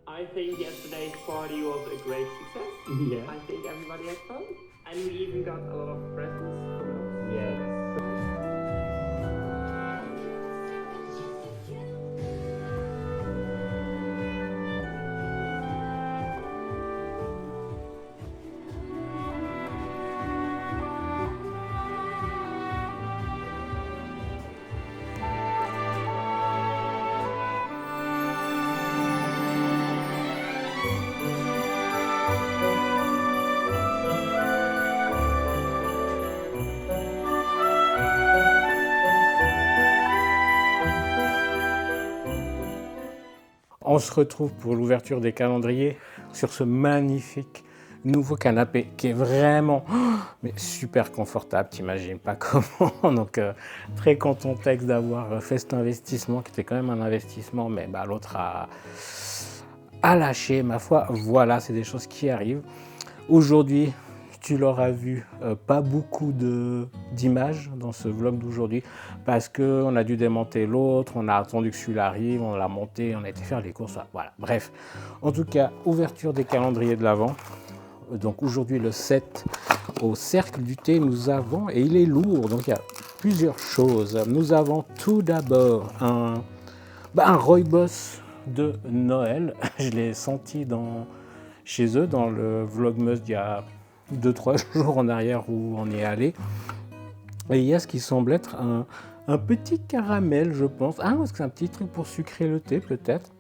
I think yesterday's party was a great success. Yeah. I think everybody had fun. And we even got a lot of presents from us. Yeah. On se retrouve pour l'ouverture des calendriers sur ce magnifique nouveau canapé qui est vraiment mais super confortable, t'imagines pas comment. Donc très content Tex d'avoir fait cet investissement qui était quand même un investissement, mais bah, l'autre a lâché, ma foi. Voilà, c'est des choses qui arrivent. Aujourd'hui, tu l'auras vu, pas beaucoup d'images dans ce vlog d'aujourd'hui parce qu'on a dû démonter l'autre, on a attendu que celui-là arrive, on l'a monté, on a été faire les courses, voilà. Bref, en tout cas, ouverture des calendriers de l'Avent. Donc aujourd'hui, le 7, au Cercle du Thé, nous avons, et il est lourd, donc il y a plusieurs choses. Nous avons tout d'abord un Rooibos de Noël. Je l'ai senti chez eux, dans le Vlogmas d'il y a 2-3 jours en arrière où on y est allé. Et il y a ce qui semble être un petit caramel, je pense. Ah, est-ce que c'est un petit truc pour sucrer le thé, peut-être?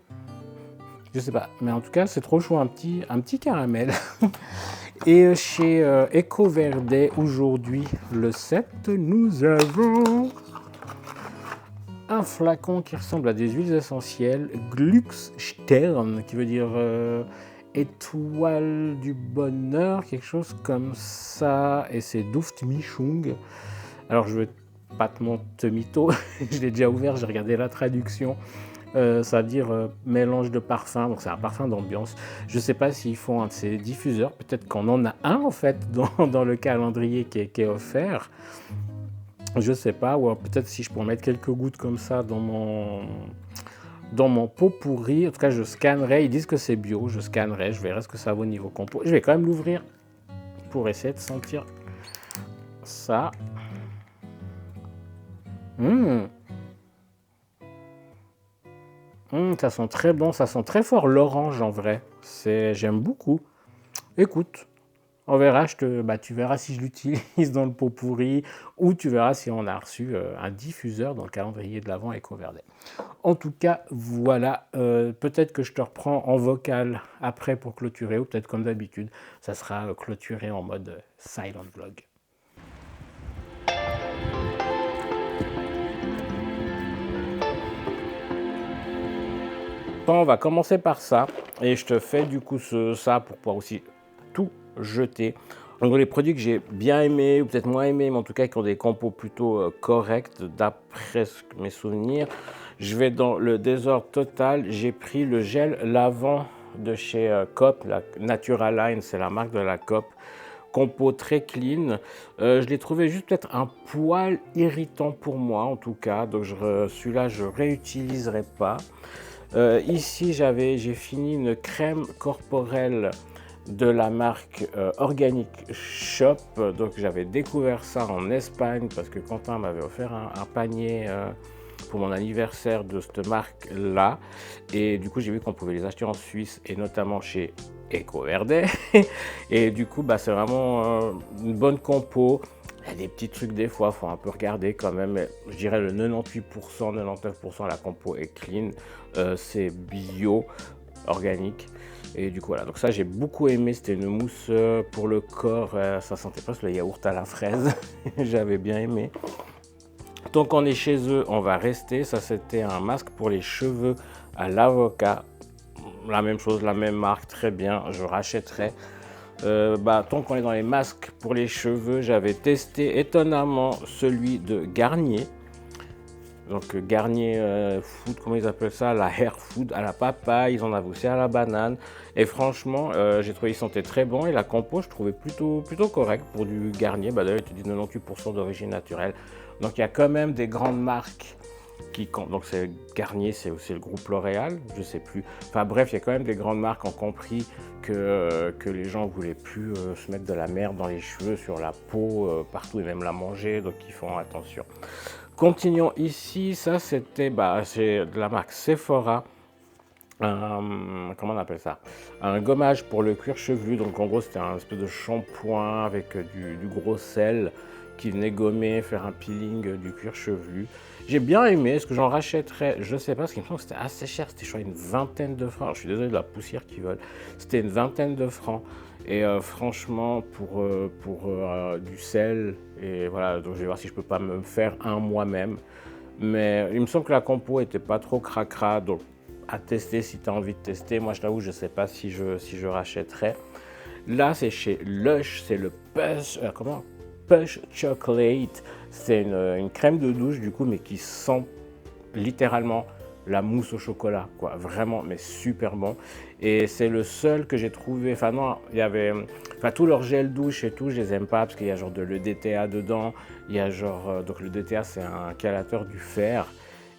Je sais pas, mais en tout cas, c'est trop chaud, un petit caramel. Et chez EcoVerde, aujourd'hui, le 7, nous avons un flacon qui ressemble à des huiles essentielles, Glücksstern, qui veut dire étoile du bonheur, quelque chose comme ça, et c'est Duftmischung. Alors je vais pas te mytho, je l'ai déjà ouvert, j'ai regardé la traduction. Ça veut dire mélange de parfums, donc c'est un parfum d'ambiance. Je ne sais pas s'ils font un de ces diffuseurs, peut-être qu'on en a un en fait dans le calendrier qui est offert. Je ne sais pas, ou peut-être si je pourrais mettre quelques gouttes comme ça dans mon pot pourri. En tout cas, je scannerai, ils disent que c'est bio, je scannerai, je verrai ce que ça vaut au niveau compo. Je vais quand même l'ouvrir pour essayer de sentir ça. Ça sent très bon, ça sent très fort l'orange en vrai. J'aime beaucoup. Écoute, on verra, tu verras si je l'utilise dans le pot pourri ou tu verras si on a reçu un diffuseur dans le calendrier de l'Avent EcoVerde. En tout cas, voilà, peut-être que je te reprends en vocal après pour clôturer ou peut-être comme d'habitude, ça sera clôturé en mode silent vlog. On va commencer par ça et je te fais du coup ça pour pouvoir aussi tout jeter. Donc les produits que j'ai bien aimés ou peut-être moins aimés, mais en tout cas qui ont des compos plutôt corrects d'après mes souvenirs. Je vais dans le désordre total. J'ai pris le gel lavant de chez Coop, la Naturaline, c'est la marque de la Coop. Compo très clean. Je l'ai trouvé juste peut-être un poil irritant pour moi en tout cas. Donc celui-là je réutiliserai pas. Ici, j'ai fini une crème corporelle de la marque Organic Shop. Donc, j'avais découvert ça en Espagne parce que Quentin m'avait offert un panier pour mon anniversaire de cette marque-là. Et du coup, j'ai vu qu'on pouvait les acheter en Suisse et notamment chez EcoVerde. Et du coup, c'est vraiment une bonne compo. Il y a des petits trucs des fois, il faut un peu regarder quand même. Mais je dirais le 98%, 99% la compo est clean. C'est bio, organique. Et du coup, voilà. Donc ça, j'ai beaucoup aimé. C'était une mousse pour le corps. Ça sentait presque le yaourt à la fraise. J'avais bien aimé. Tant qu'on est chez eux, on va rester. Ça, c'était un masque pour les cheveux à l'avocat. La même chose, la même marque, très bien. Je rachèterai. Tant qu'on est dans les masques pour les cheveux, j'avais testé étonnamment celui de Garnier. Donc Garnier Food, comment ils appellent ça? La Hair Food à la papaye, ils en avaient aussi à la banane. Et franchement, j'ai trouvé qu'ils sentaient très bon et la compo, je trouvais plutôt correct pour du Garnier. D'ailleurs, ils te disent 98% d'origine naturelle. Donc il y a quand même des grandes marques donc c'est Garnier, c'est aussi le groupe L'Oréal, je sais plus. Enfin bref, il y a quand même des grandes marques qui ont compris que les gens voulaient plus se mettre de la merde dans les cheveux, sur la peau, partout, et même la manger, donc ils font attention. Continuons ici, ça c'était c'est de la marque Sephora. Comment on appelle ça? Un gommage pour le cuir chevelu. Donc en gros c'était un espèce de shampoing avec du gros sel qui venait gommer, faire un peeling du cuir chevelu. J'ai bien aimé. Est-ce que j'en rachèterais? Je sais pas, parce qu'il me semble que c'était assez cher. C'était, je crois, une vingtaine de francs. Alors, je suis désolé de la poussière qui vole. C'était une vingtaine de francs. Et franchement, pour du sel, et voilà, donc je vais voir si je peux pas me faire un moi-même. Mais il me semble que la compo était pas trop cracra, donc à tester si tu as envie de tester. Moi, je t'avoue, je sais pas si je rachèterais. Là, c'est chez Lush, c'est le Push Chocolate. C'est une crème de douche, du coup, mais qui sent littéralement la mousse au chocolat, quoi. Vraiment, mais super bon. Et c'est le seul que j'ai trouvé. Enfin, non, il y avait. Enfin, tous leurs gels douche et tout, je les aime pas parce qu'il y a genre de l'EDTA dedans. Il y a genre. Donc, le DTA, c'est un calateur du fer.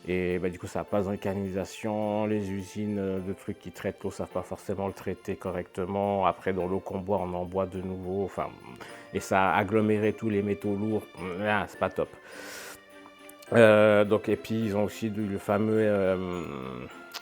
Et du coup, ça passe dans les canalisations. Les usines de trucs qui traitent l'eau ne savent pas forcément le traiter correctement. Après, dans l'eau qu'on boit, on en boit de nouveau. Enfin, et ça a aggloméré tous les métaux lourds. Ah, c'est pas top. Et puis ils ont aussi le fameux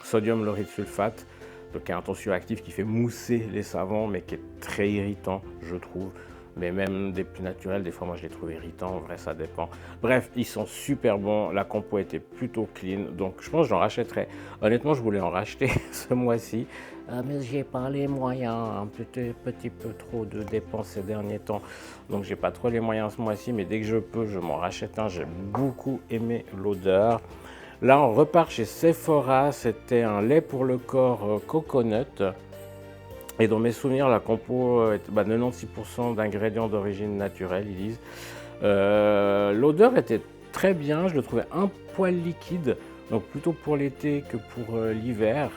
sodium lauryl sulfate, donc qui est un tensioactif qui fait mousser les savons, mais qui est très irritant, je trouve. Mais même des plus naturels, des fois moi je les trouve irritants, en vrai ça dépend. Bref, ils sont super bons, la compo était plutôt clean, donc je pense que j'en rachèterai. Honnêtement, je voulais en racheter ce mois-ci, mais j'ai pas les moyens, un petit peu trop de dépenses ces derniers temps, donc j'ai pas trop les moyens ce mois-ci, mais dès que je peux, je m'en rachète un. J'ai beaucoup aimé l'odeur. Là, on repart chez Sephora, c'était un lait pour le corps coconut. Et dans mes souvenirs, la compo est 96% d'ingrédients d'origine naturelle, ils disent. L'odeur était très bien, je le trouvais un poil liquide, donc plutôt pour l'été que pour l'hiver.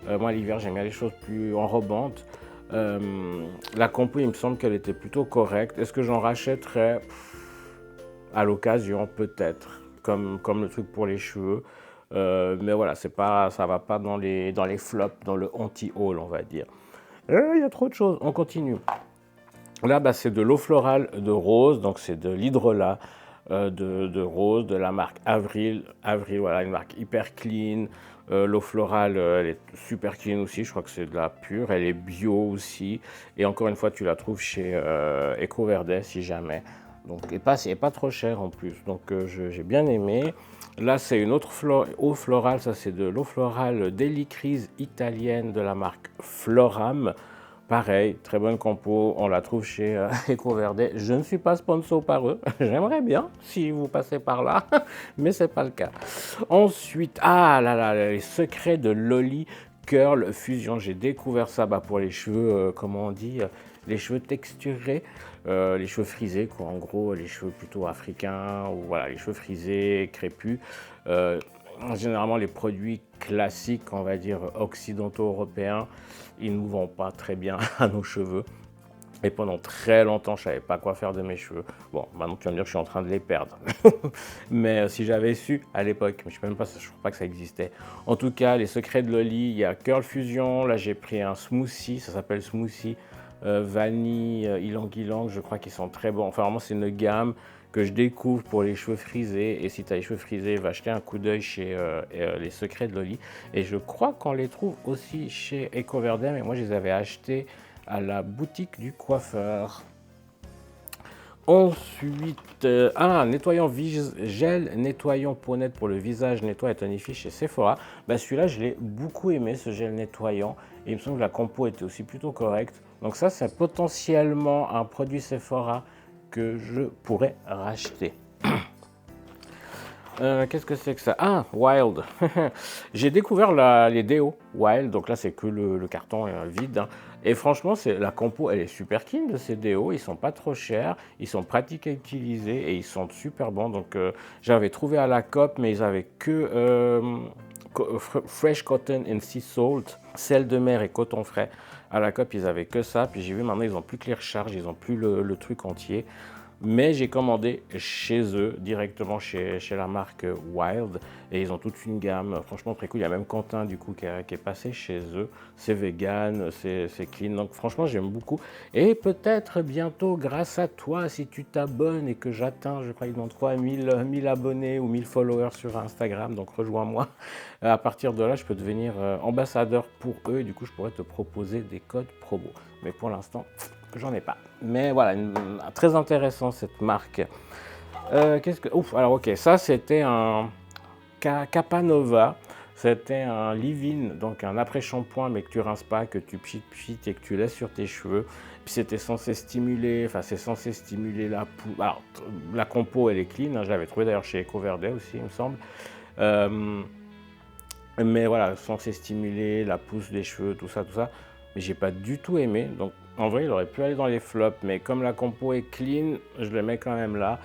Moi, l'hiver, j'aime bien les choses plus enrobantes. La compo, il me semble qu'elle était plutôt correcte. Est-ce que j'en rachèterais? À l'occasion, peut-être, comme le truc pour les cheveux. Mais voilà, ça va pas dans les flops, dans le anti-haul, on va dire. Il y a trop de choses, on continue. Là, c'est de l'eau florale de rose, donc c'est de l'hydrolat de rose, de la marque Avril. Avril, voilà, une marque hyper clean. L'eau florale, elle est super clean aussi, je crois que c'est de la pure. Elle est bio aussi. Et encore une fois, tu la trouves chez EcoVerde, si jamais. Donc, et pas trop cher en plus, donc j'ai bien aimé. Là, c'est une autre eau florale, ça c'est de l'eau florale Délicrise italienne de la marque Floram. Pareil, très bonne compo, on la trouve chez EcoVerde. Je ne suis pas sponsor par eux, j'aimerais bien si vous passez par là, mais c'est pas le cas. Ensuite, les secrets de Loli Curl Fusion. J'ai découvert ça pour les cheveux, comment on dit, les cheveux texturés. Les cheveux frisés, quoi, en gros, les cheveux plutôt africains, ou voilà, les cheveux frisés, crépus. Généralement, les produits classiques, on va dire occidentaux européens, ils ne nous vont pas très bien à nos cheveux. Et pendant très longtemps, je ne savais pas quoi faire de mes cheveux. Bon, maintenant tu vas me dire que je suis en train de les perdre. Mais si j'avais su à l'époque, mais je ne crois pas que ça existait. En tout cas, les secrets de Loli, il y a Curl Fusion. Là, j'ai pris un smoothie, ça s'appelle smoothie. Vanille, ylang-ylang, je crois qu'ils sont très bons. Enfin, vraiment, c'est une gamme que je découvre pour les cheveux frisés. Et si tu as les cheveux frisés, va jeter un coup d'œil chez les secrets de Loli. Et je crois qu'on les trouve aussi chez EcoVerde, mais moi, je les avais achetés à la boutique du coiffeur. Ensuite, nettoyant gel nettoyant peau nette pour le visage, nettoie et tonifie chez Sephora. Celui-là, je l'ai beaucoup aimé, ce gel nettoyant. Et il me semble que la compo était aussi plutôt correcte. Donc ça, c'est potentiellement un produit Sephora que je pourrais racheter. Qu'est-ce que c'est que ça? Wild. J'ai découvert les déos Wild, donc là c'est que le carton vide. Et franchement, la compo, elle est super clean de ces déos. Ils sont pas trop chers, ils sont pratiques à utiliser et ils sentent super bons. Donc, j'avais trouvé à la COP, mais ils avaient que Fresh Cotton and Sea Salt, sel de mer et coton frais. À la COP, ils avaient que ça. Puis j'ai vu maintenant, ils n'ont plus que les recharges, ils n'ont plus le truc entier. Mais j'ai commandé chez eux, directement chez la marque Wild, et ils ont toute une gamme, franchement très cool. Il y a même Quentin du coup qui est passé chez eux. C'est vegan, c'est clean, donc franchement j'aime beaucoup. Et peut-être bientôt grâce à toi, si tu t'abonnes et que j'atteins, je crois qu'ils demandent quoi, 1000 abonnés ou 1000 followers sur Instagram, donc rejoins-moi. À partir de là, je peux devenir ambassadeur pour eux et du coup je pourrais te proposer des codes promo. Mais pour l'instant, j'en ai pas. Mais voilà, très intéressant cette marque. Qu'est-ce que... Ouf, alors ok, ça c'était un Capanova. C'était un leave-in, donc un après-shampoing, mais que tu rinces pas, que tu pchites et que tu laisses sur tes cheveux. Puis c'était censé stimuler, enfin c'est censé stimuler la peau. Alors la compo elle est clean, hein, je l'avais trouvé d'ailleurs chez EcoVerde aussi, il me semble. Mais voilà, censé stimuler la pousse des cheveux, tout ça, tout ça. Mais j'ai pas du tout aimé. Donc en vrai, il aurait pu aller dans les flops, mais comme la compo est clean, je le mets quand même là.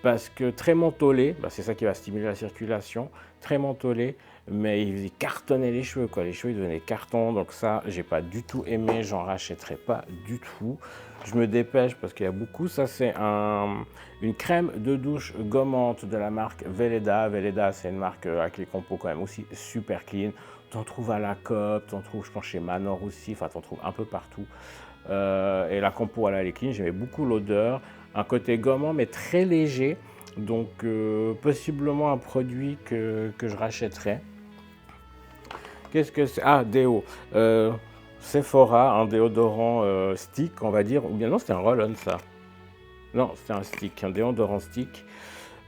Parce que très mentholé, bah c'est ça qui va stimuler la circulation, très mentholé, mais il cartonnait les cheveux, quoi. Les cheveux ils devenaient carton, donc ça, j'ai pas du tout aimé, j'en rachèterai pas du tout. Je me dépêche parce qu'il y a beaucoup. Ça, c'est une crème de douche gommante de la marque Veleda. Veleda, c'est une marque avec les compos quand même aussi super clean. T'en trouves à la COP, t'en trouves, je pense, chez Manor aussi, enfin, t'en trouves un peu partout. Et la compo, elle est clean, j'aimais beaucoup l'odeur. Un côté gommant, mais très léger. Donc, possiblement un produit que je rachèterais. Qu'est-ce que c'est? Ah, déo. Sephora, un déodorant stick, on va dire. Ou bien non, c'était un roll-on, ça. Non, c'était un stick, un déodorant stick.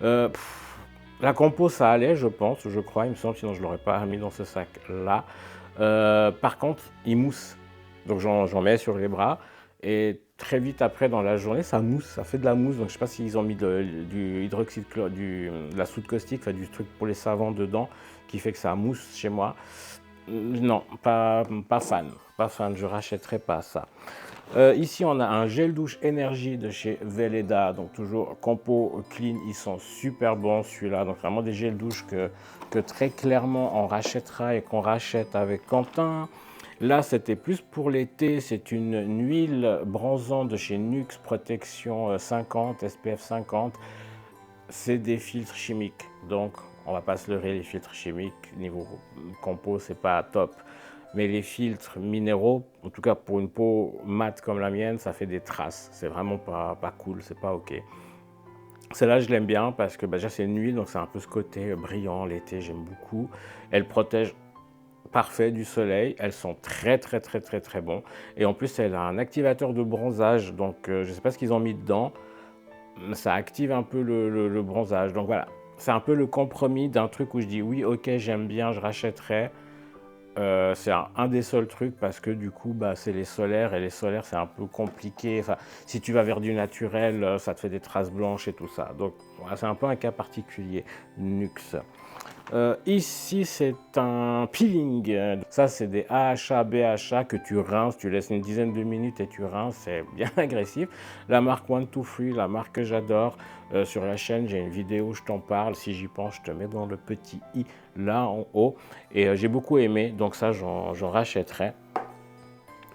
La compo, ça allait, je pense, je crois, il me semble, sinon je ne l'aurais pas mis dans ce sac-là. Par contre, il mousse. Donc j'en mets sur les bras. Et très vite après, dans la journée, ça mousse, ça fait de la mousse. Donc je ne sais pas s'ils ont mis du hydroxyde, de la soude caustique, enfin, du truc pour les savants dedans, qui fait que ça mousse chez moi. Non, pas fan. Pas fan, je rachèterai pas ça. Ici, on a un gel douche énergie de chez Veleda, donc toujours compo clean, ils sont super bons celui-là, donc vraiment des gels douche que très clairement on rachètera et qu'on rachète avec Quentin. Là, c'était plus pour l'été, c'est une huile bronzante de chez Nuxe Protection 50, SPF 50. C'est des filtres chimiques, donc on va pas se leurrer, les filtres chimiques, niveau compo, c'est pas top. Mais les filtres minéraux, en tout cas pour une peau mate comme la mienne, ça fait des traces. C'est vraiment pas cool, c'est pas ok. Celle-là, je l'aime bien parce que déjà c'est une huile, donc c'est un peu ce côté brillant l'été, j'aime beaucoup. Elle protège parfait du soleil, elles sont très bons. Et en plus, elle a un activateur de bronzage, donc je ne sais pas ce qu'ils ont mis dedans. Ça active un peu le bronzage. Donc voilà, c'est un peu le compromis d'un truc où je dis oui, ok, j'aime bien, je rachèterai. C'est un des seuls trucs parce que du coup c'est les solaires et les solaires c'est un peu compliqué. Enfin, si tu vas vers du naturel, ça te fait des traces blanches et tout ça. Donc voilà, c'est un peu un cas particulier, Nuxe. Ici c'est un peeling. Ça c'est des AHA, BHA que tu rinces, tu laisses une dizaine de minutes et tu rinces, c'est bien agressif. La marque One Two Free, la marque que j'adore. Sur la chaîne j'ai une vidéo, je t'en parle. Si j'y pense, je te mets dans le petit i là en haut. Et j'ai beaucoup aimé, donc ça j'en rachèterai.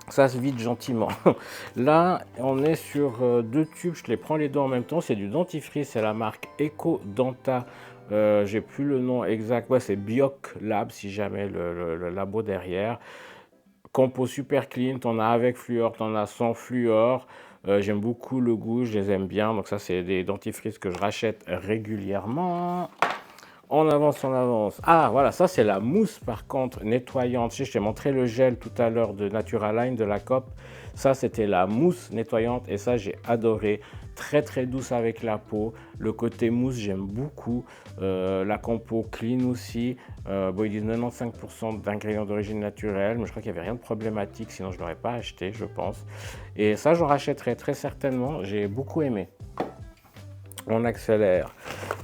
Ça se vide gentiment. Là, on est sur deux tubes, je les prends les deux en même temps. C'est du dentifrice, c'est la marque Eco Denta. J'ai plus le nom exact. Ouais, c'est Bioc Lab, si jamais le labo derrière. Compo super clean, t'en as avec fluor, t'en as sans fluor. J'aime beaucoup le goût, je les aime bien. Donc ça, c'est des dentifrices que je rachète régulièrement. On avance, on avance. Ah, voilà, ça c'est la mousse par contre nettoyante. Je t'ai montré le gel tout à l'heure de Naturaline de la COP. Ça, c'était la mousse nettoyante et ça, j'ai adoré. Très douce avec la peau. Le côté mousse, j'aime beaucoup. La compo clean aussi. Bon, ils disent 95% d'ingrédients d'origine naturelle, mais je crois qu'il n'y avait rien de problématique, sinon je ne l'aurais pas acheté, je pense. Et ça, j'en rachèterai très certainement. J'ai beaucoup aimé. On accélère.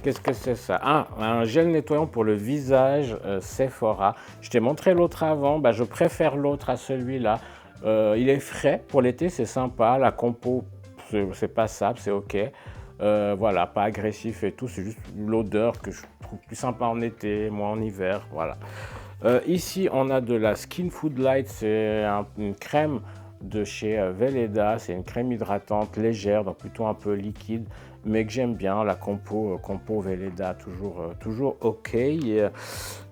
Qu'est-ce que c'est ça? Ah, un gel nettoyant pour le visage Sephora. Je t'ai montré l'autre avant. Je préfère l'autre à celui-là. Il est frais pour l'été, c'est sympa. La compo, c'est passable, c'est ok. Voilà, pas agressif et tout, c'est juste l'odeur que je trouve plus sympa en été, moins en hiver, voilà. Ici, on a de la Skin Food Light, c'est une crème de chez Velleda, c'est une crème hydratante légère, donc plutôt un peu liquide, mais que j'aime bien, la compo Velleda, toujours ok.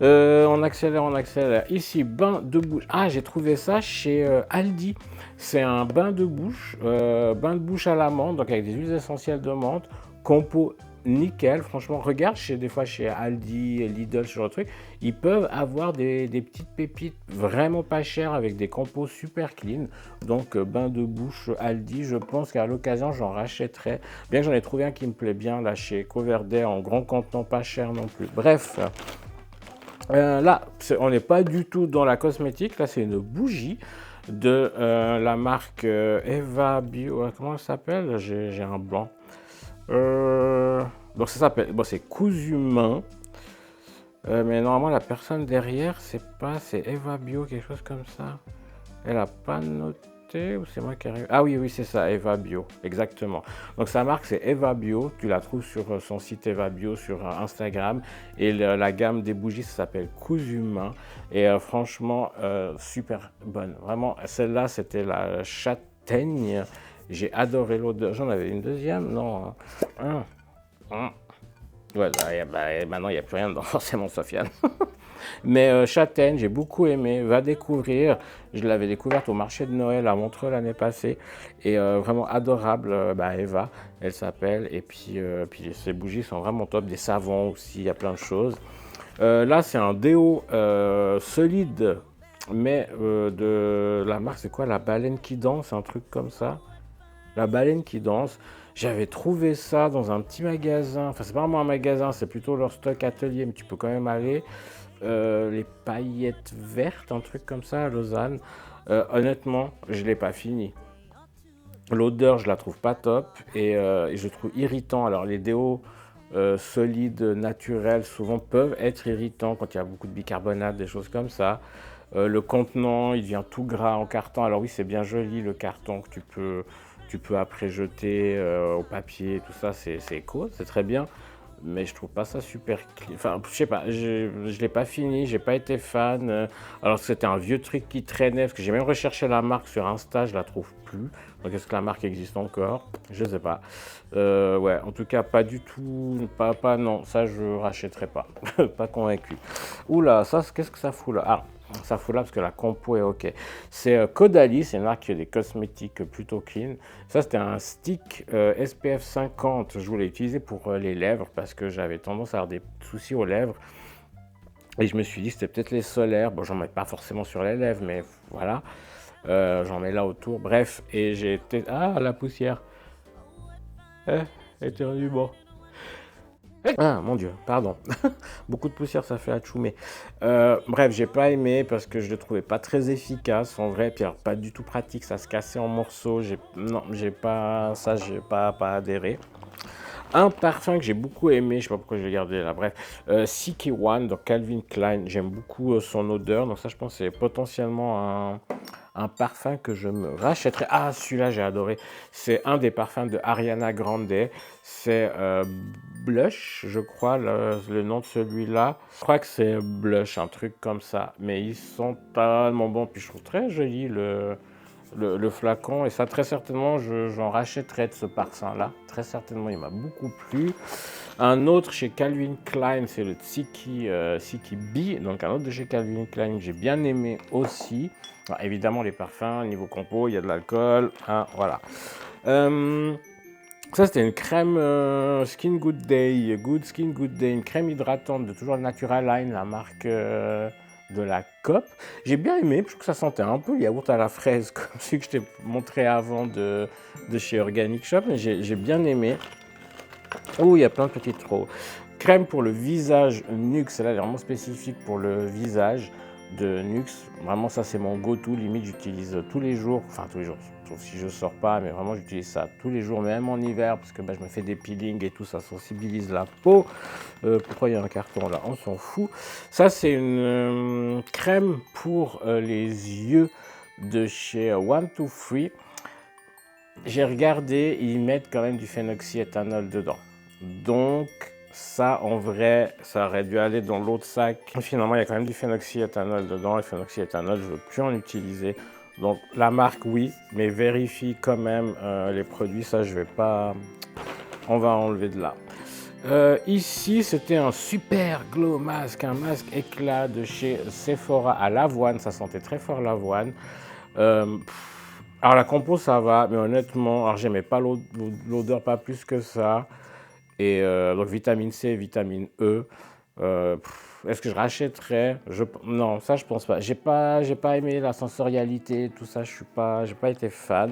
On accélère, on accélère. Ici, bain de bouche. Ah, j'ai trouvé ça chez Aldi. C'est un bain de bouche à la menthe, donc avec des huiles essentielles de menthe, compo nickel. Franchement, regarde, des fois chez Aldi, Lidl, ce genre de truc, ils peuvent avoir des petites pépites vraiment pas chères avec des compos super clean. Donc, bain de bouche Aldi, je pense qu'à l'occasion, j'en rachèterai. Bien que j'en ai trouvé un qui me plaît bien là chez Coverdale en grand contenant, pas cher non plus. Bref. Là, on n'est pas du tout dans la cosmétique. Là, c'est une bougie de la marque Eva Bio. Comment elle s'appelle? J'ai un blanc. Donc, ça s'appelle. Bon, c'est Cousu Main. Mais normalement, la personne derrière, c'est Eva Bio, quelque chose comme ça. Elle a pas noté ou c'est moi qui arrive? Ah oui, oui, c'est ça, Eva Bio, exactement. Donc sa marque, c'est Eva Bio. Tu la trouves sur son site Eva Bio sur Instagram. Et la gamme des bougies, ça s'appelle Cousu Main. Et franchement, super bonne. Vraiment, celle-là, c'était la châtaigne. J'ai adoré l'odeur. J'en avais une deuxième? Non. Ouais, maintenant, il n'y a plus rien dedans, forcément, Sofiane. Mais châtaigne, j'ai beaucoup aimé. Va découvrir. Je l'avais découverte au marché de Noël à Montreux l'année passée. Et vraiment adorable, Eva, elle s'appelle. Et puis ces bougies sont vraiment top. Des savons aussi, il y a plein de choses. Là, c'est un déo solide, mais de la marque, c'est quoi? La baleine qui danse, un truc comme ça. La baleine qui danse. J'avais trouvé ça dans un petit magasin. Enfin, c'est pas vraiment un magasin, c'est plutôt leur stock atelier, mais tu peux quand même aller. Les paillettes vertes, un truc comme ça à Lausanne. Honnêtement, je ne l'ai pas fini. L'odeur, je la trouve pas top et je trouve irritant. Alors, les déos solides, naturels, souvent peuvent être irritants quand il y a beaucoup de bicarbonate, des choses comme ça. Le contenant, il devient tout gras en carton. Alors oui, c'est bien joli le carton que tu peux après jeter au papier, tout ça, c'est éco, c'est très bien. Mais je trouve pas ça super clean. Enfin, je sais pas, je l'ai pas fini, j'ai pas été fan. Alors c'était un vieux truc qui traînait, parce que j'ai même recherché la marque sur Insta, je la trouve plus. Donc est-ce que la marque existe encore? Je sais pas. Ouais, en tout cas, pas du tout, non, ça je rachèterai pas. Pas convaincu. Oula, ça, qu'est-ce que ça fout là? Ah, ça fout là parce que la compo est ok. C'est Caudalie, c'est une marque qui a des cosmétiques plutôt clean. Ça, c'était un stick SPF 50. Je voulais l'utiliser pour les lèvres parce que j'avais tendance à avoir des soucis aux lèvres. Et je me suis dit que c'était peut-être les solaires. Bon, j'en mets pas forcément sur les lèvres, mais voilà. J'en mets là autour. Bref, et j'ai été... Ah, la poussière. Éternuement. Ah, mon Dieu, pardon. Beaucoup de poussière, ça fait atchoumer. Bref, j'ai pas aimé parce que je le trouvais pas très efficace en vrai, puis alors, pas du tout pratique, ça se cassait en morceaux. Non, j'ai pas adhéré. Un parfum que j'ai beaucoup aimé, je sais pas pourquoi je l'ai gardé là, bref, Siki One, donc Calvin Klein, j'aime beaucoup son odeur, donc ça je pense que c'est potentiellement un parfum que je me rachèterai. Ah, celui-là j'ai adoré, c'est un des parfums de Ariana Grande, c'est Blush, je crois, le nom de celui-là, je crois que c'est Blush, un truc comme ça, mais ils sont tellement bons, puis je trouve très joli le flacon, et ça très certainement j'en rachèterai de ce parfum là, très certainement, il m'a beaucoup plu. Un autre chez Calvin Klein, c'est le Tsiki Bee, donc un autre de chez Calvin Klein que j'ai bien aimé aussi. Alors, évidemment les parfums, niveau compo, il y a de l'alcool, hein, voilà. Ça c'était une crème Skin Good Day, Good Skin Good Day, une crème hydratante de toujours le Natural Line, la marque de la COP. J'ai bien aimé, je trouve que ça sentait un peu le yaourt à la fraise, comme celui que je t'ai montré avant de chez Organic Shop, mais j'ai bien aimé. Oh, il y a plein de petites trop. Crème pour le visage Nuxe, celle-là elle est vraiment spécifique pour le visage de Nuxe. Vraiment, ça c'est mon go-to, limite j'utilise tous les jours, enfin tous les jours, sauf si je sors pas, mais vraiment j'utilise ça tous les jours, même en hiver, parce que je me fais des peelings et tout, ça sensibilise la peau. Pourquoi il y a un carton là? On s'en fout. Ça c'est une crème pour les yeux de chez 1-2-3. J'ai regardé, ils mettent quand même du phénoxyéthanol dedans. Donc ça, en vrai, ça aurait dû aller dans l'autre sac. Finalement, il y a quand même du phénoxyéthanol dedans. Le phénoxyéthanol, je ne veux plus en utiliser. Donc la marque, oui, mais vérifie quand même les produits. Ça, je vais pas... On va enlever de là. Ici, c'était un super glow mask, un masque éclat de chez Sephora à l'avoine. Ça sentait très fort l'avoine. Alors la compo, ça va, mais honnêtement, alors j'aimais pas l'odeur pas plus que ça. Et donc vitamine C, vitamine E. Est-ce que je rachèterais? Non, ça je pense pas. J'ai pas aimé la sensorialité, tout ça. J'ai pas été fan.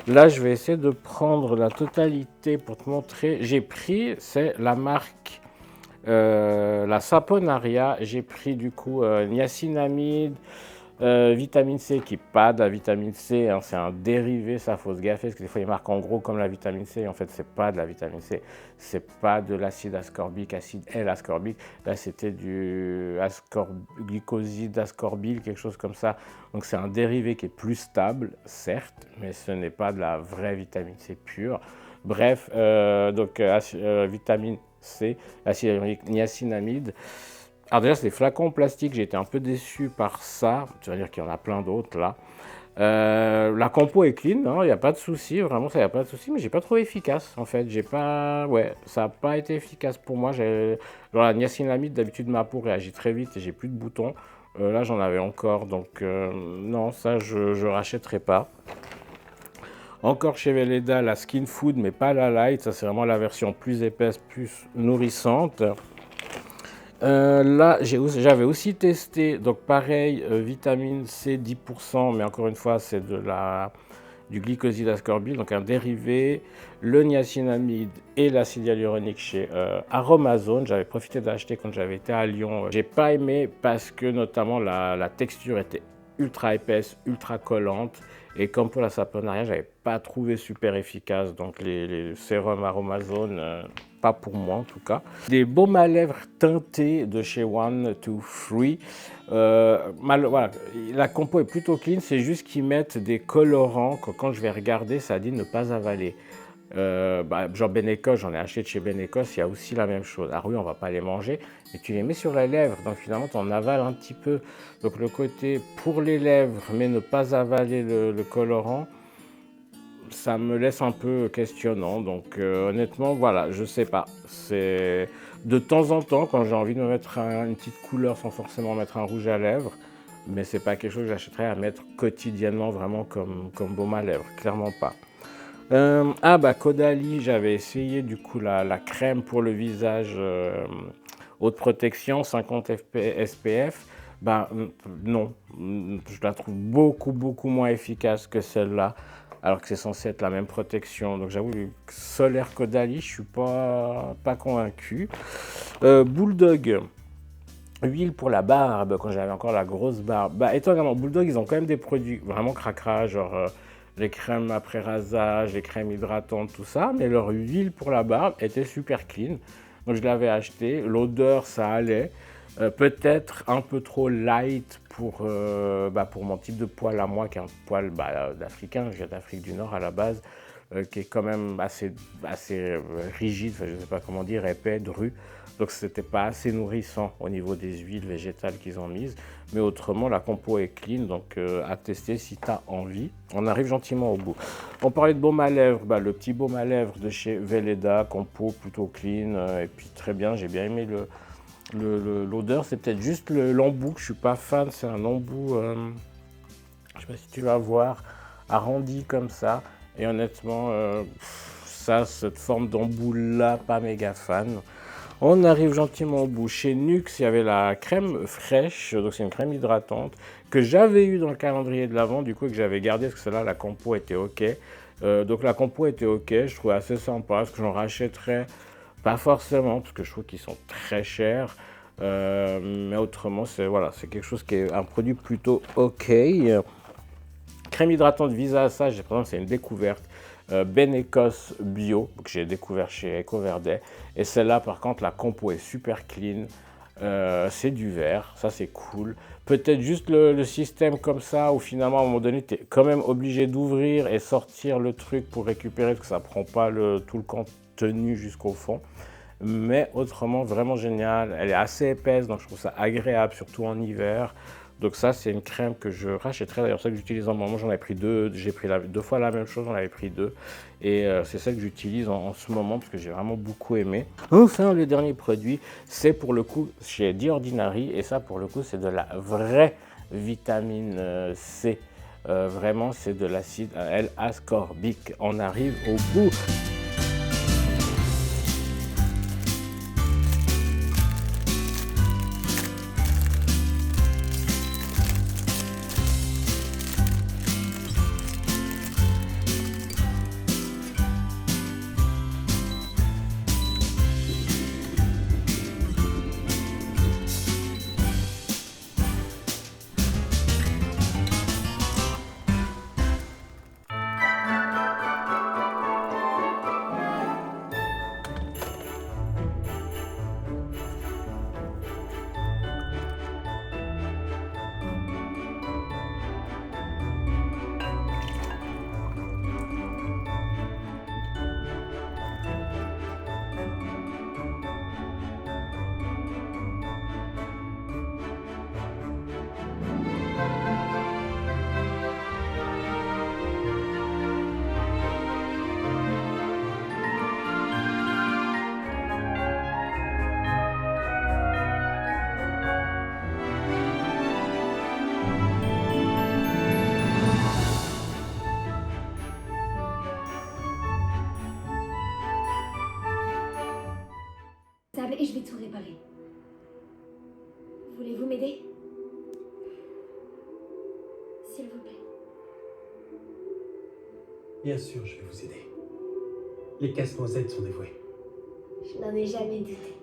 Là, je vais essayer de prendre la totalité pour te montrer. J'ai pris, c'est la marque, la Saponaria. J'ai pris du coup niacinamide. Vitamine C qui n'est pas de la vitamine C, hein, c'est un dérivé, ça faut se gaffer parce que des fois il marque en gros comme la vitamine C, en fait c'est pas de la vitamine C, c'est pas de l'acide ascorbique, acide L-ascorbique, là c'était du glycoside ascorbile, quelque chose comme ça, donc c'est un dérivé qui est plus stable, certes, mais ce n'est pas de la vraie vitamine C pure. Bref, vitamine C, acide hyaluronique, niacinamide. Alors déjà, c'est des flacons en plastique, j'ai été un peu déçu par ça, tu vas dire qu'il y en a plein d'autres là. La compo est clean, il n'y a pas de souci, vraiment ça, il n'y a pas de souci, mais j'ai pas trouvé efficace en fait. Ça n'a pas été efficace pour moi. La niacinamide, d'habitude ma peau réagit très vite et j'ai plus de boutons. Là j'en avais encore, donc non, ça je rachèterai pas. Encore chez Weleda, la Skin Food, mais pas la Light, ça c'est vraiment la version plus épaisse, plus nourrissante. Là, j'avais aussi testé, donc pareil, vitamine C 10%, mais encore une fois, c'est du glycoside ascorbile, donc un dérivé, le niacinamide et l'acide hyaluronique chez Aromazone. J'avais profité d'acheter quand j'avais été à Lyon. J'ai pas aimé parce que notamment la texture était ultra épaisse, ultra collante. Et comme pour la Saponaria, j'avais pas trouvé super efficace. Donc les sérums Aromazone, pas pour moi en tout cas. Des baumes à lèvres teintés de chez 1-2-3. Voilà, la compo est plutôt clean, c'est juste qu'ils mettent des colorants que quand je vais regarder, ça dit ne pas avaler. Genre Benecos, j'en ai acheté de chez Benecos, il y a aussi la même chose. Ah oui, on va pas les manger, mais tu les mets sur la lèvre, donc finalement tu en avales un petit peu. Donc le côté pour les lèvres, mais ne pas avaler le colorant, ça me laisse un peu questionnant. Donc honnêtement, voilà, je sais pas. C'est de temps en temps quand j'ai envie de me mettre une petite couleur sans forcément mettre un rouge à lèvres, mais c'est pas quelque chose que j'achèterais à mettre quotidiennement vraiment comme baume à lèvres, clairement pas. Caudalie, j'avais essayé du coup la crème pour le visage haute protection 50 SPF. Non, je la trouve beaucoup moins efficace que celle-là, alors que c'est censé être la même protection. Donc j'avoue, Solaire Caudalie, je suis pas convaincu. Bulldog, huile pour la barbe, quand j'avais encore la grosse barbe. Étonnamment, Bulldog, ils ont quand même des produits vraiment cracra, genre les crèmes après rasage, les crèmes hydratantes, tout ça, mais leur huile pour la barbe était super clean. Donc je l'avais acheté, l'odeur ça allait, peut-être un peu trop light pour mon type de poil à moi, qui est un poil d'Africain, je viens d'Afrique du Nord à la base, qui est quand même assez rigide, je ne sais pas comment dire, épais, dru. Donc c'était pas assez nourrissant au niveau des huiles végétales qu'ils ont mises. Mais autrement, la compo est clean, donc à tester si tu as envie. On arrive gentiment au bout. On parlait de baume à lèvres, le petit baume à lèvres de chez Weleda, compo plutôt clean, et puis très bien, j'ai bien aimé l'odeur. C'est peut-être juste l'embout que je suis pas fan, c'est un embout, je sais pas si tu vas voir, arrondi comme ça. Et honnêtement, cette forme d'embout là, pas méga fan. On arrive gentiment au bout. Chez Nux, il y avait la crème fraîche, donc c'est une crème hydratante, que j'avais eu dans le calendrier de l'Avent, du coup, que j'avais gardé, parce que celle-là, la compo était OK. Donc la compo était OK, je trouvais assez sympa, est-ce que j'en rachèterais? Pas forcément, parce que je trouve qu'ils sont très chers. Mais autrement, c'est quelque chose qui est un produit plutôt OK. Crème hydratante visage, par exemple, c'est une découverte. Benecos Bio, que j'ai découvert chez Ecoverde. Et celle-là, par contre, la compo est super clean. C'est du verre, ça c'est cool. Peut-être juste le système comme ça, où finalement à un moment donné, tu es quand même obligé d'ouvrir et sortir le truc pour récupérer, parce que ça ne prend pas tout le contenu jusqu'au fond. Mais autrement, vraiment génial. Elle est assez épaisse, donc je trouve ça agréable, surtout en hiver. Donc ça, c'est une crème que je rachèterai. D'ailleurs, c'est ça que j'utilise en ce moment. J'en ai pris deux. J'ai pris deux fois la même chose, j'en avais pris deux. Et c'est ça que j'utilise en ce moment, parce que j'ai vraiment beaucoup aimé. Enfin, le dernier produit, c'est pour le coup chez The Ordinary. Et ça, pour le coup, c'est de la vraie vitamine C. Vraiment, c'est de l'acide L-ascorbique. On arrive au bout. Et je vais tout réparer. Voulez-vous m'aider? S'il vous plaît. Bien sûr, je vais vous aider. Les casse-noisettes sont dévoués. Je n'en ai jamais douté.